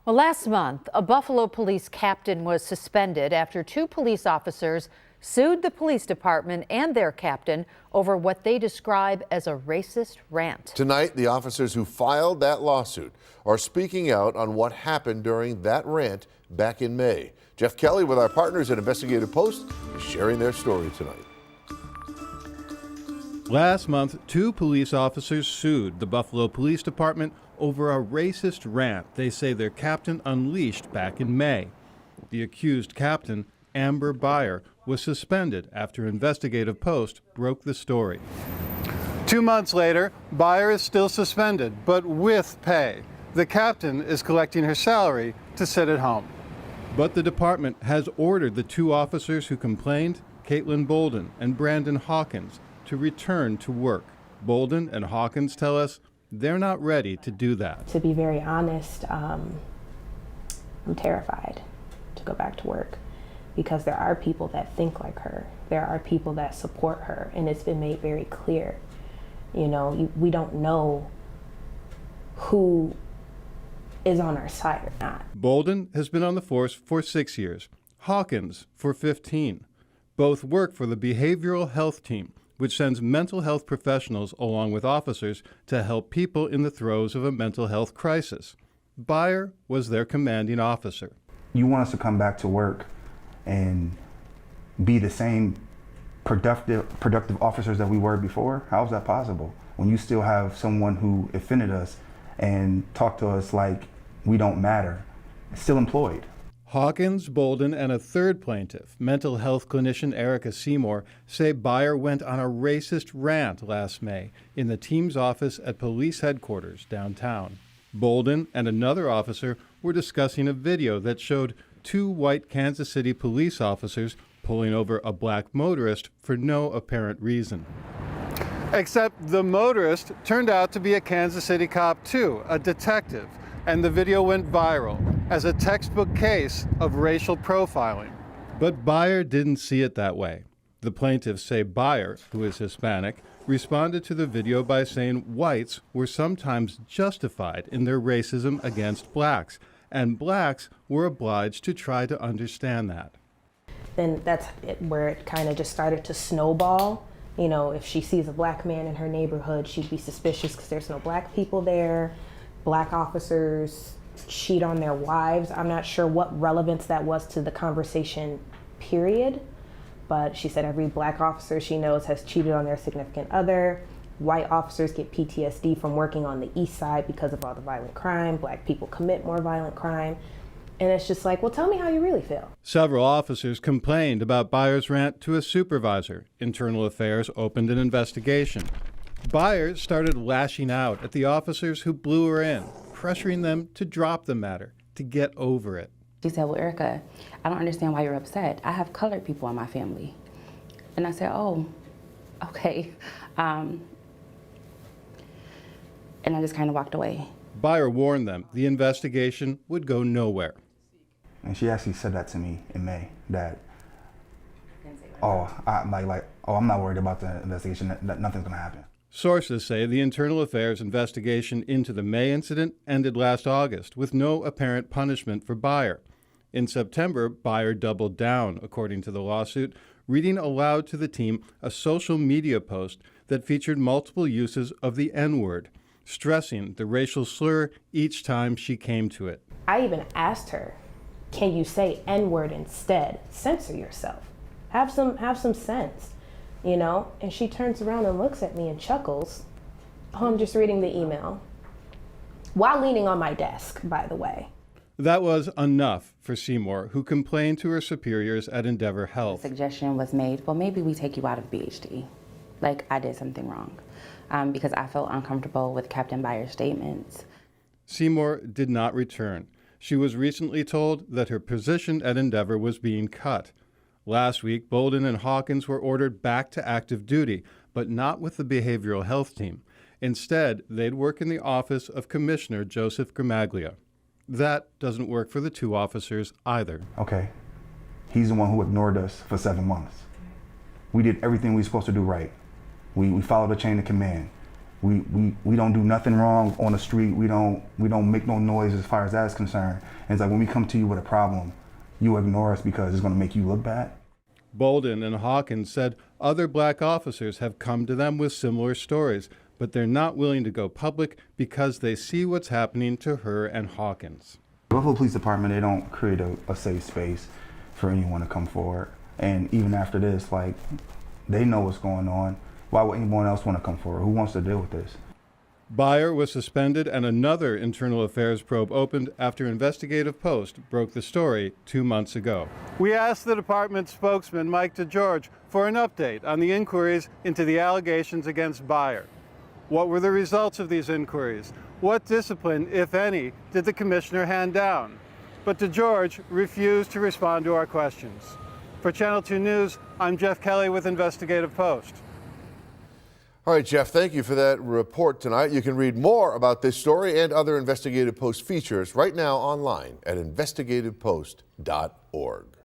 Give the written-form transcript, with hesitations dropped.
Well, last month, a Buffalo police captain was suspended after two police officers sued the police department and their captain over what they describe as a racist rant. Tonight, the officers who filed that lawsuit are speaking out on what happened during that rant back in May. Jeff Kelly with our partners at Investigative Post is sharing their story tonight. Last month, two police officers sued the Buffalo Police Department over a racist rant they say their captain unleashed back in May. The accused captain, Amber Byer, was suspended after Investigative Post broke the story. 2 months later, Byer is still suspended, but with pay. The captain is collecting her salary to sit at home. But the department has ordered the two officers who complained, Caitlin Bolden and Brandon Hawkins, to return to work. Bolden and Hawkins tell us they're not ready to do that. To be very honest, I'm terrified to go back to work because there are people that think like her. There are people that support her, and it's been made very clear. You know, we don't know who is on our side or not. Bolden has been on the force for 6 years, Hawkins for 15. Both work for the behavioral health team, which sends mental health professionals along with officers to help people in the throes of a mental health crisis. Byer was their commanding officer. You want us to come back to work and be the same productive officers that we were before? How is that possible? When you still have someone who offended us and talked to us like we don't matter, still employed. Hawkins, Bolden, and a third plaintiff, mental health clinician Erica Seymour, say Byer went on a racist rant last May in the team's office at police headquarters downtown. Bolden and another officer were discussing a video that showed two white Kansas City police officers pulling over a black motorist for no apparent reason. Except the motorist turned out to be a Kansas City cop too, a detective, and the video went viral as a textbook case of racial profiling. But Byer didn't see it that way. The plaintiffs say Byer, who is Hispanic, responded to the video by saying whites were sometimes justified in their racism against blacks, and blacks were obliged to try to understand that. Then that's where it kind of just started to snowball. You know, if she sees a black man in her neighborhood, she'd be suspicious because there's no black people there. Black officers cheat on their wives. I'm not sure what relevance that was to the conversation, period. But she said every black officer she knows has cheated on their significant other. White officers get PTSD from working on the east side because of all the violent crime. Black people commit more violent crime. And it's just like, well, tell me how you really feel. Several officers complained about Byer's rant to a supervisor. Internal Affairs opened an investigation. Byer started lashing out at the officers who blew her in, pressuring them to drop the matter, to get over it. She said, well, Erica, I don't understand why you're upset. I have colored people in my family. And I said, oh, okay. And I just kind of walked away. Byer warned them the investigation would go nowhere. And she actually said that to me in May, that, I'm not worried about the investigation, that nothing's gonna happen. Sources say the Internal Affairs investigation into the May incident ended last August with no apparent punishment for Byer. In September, Byer doubled down, according to the lawsuit, reading aloud to the team a social media post that featured multiple uses of the N-word, stressing the racial slur each time she came to it. I even asked her, can you say N-word instead? Censor yourself. Have some sense. You know, and she turns around and looks at me and chuckles. Oh, I'm just reading the email. While leaning on my desk, by the way. That was enough for Seymour, who complained to her superiors at Endeavor Health. The suggestion was made, well, maybe we take you out of BHD. Like I did something wrong. Because I felt uncomfortable with Captain Byer's statements. Seymour did not return. She was recently told that her position at Endeavor was being cut. Last week, Bolden and Hawkins were ordered back to active duty, but not with the behavioral health team. Instead, they'd work in the office of Commissioner Joseph Gramaglia. That doesn't work for the two officers either. Okay, he's the one who ignored us for 7 months. We did everything we were supposed to do right. We followed the chain of command. We don't do nothing wrong on the street. We don't make no noise as far as that's concerned. And it's like when we come to you with a problem, you ignore us because it's going to make you look bad. Bolden and Hawkins said other black officers have come to them with similar stories, but they're not willing to go public because they see what's happening to her and Hawkins. Buffalo Police Department, they don't create a safe space for anyone to come forward. And even after this, like, they know what's going on. Why would anyone else want to come forward? Who wants to deal with this? Byer was suspended and another internal affairs probe opened after Investigative Post broke the story 2 months ago. We asked the department spokesman, Mike DeGeorge, for an update on the inquiries into the allegations against Byer. What were the results of these inquiries? What discipline, if any, did the commissioner hand down? But DeGeorge refused to respond to our questions. For Channel 2 News, I'm Jeff Kelly with Investigative Post. All right, Jeff, thank you for that report tonight. You can read more about this story and other Investigative Post features right now online at investigativepost.org.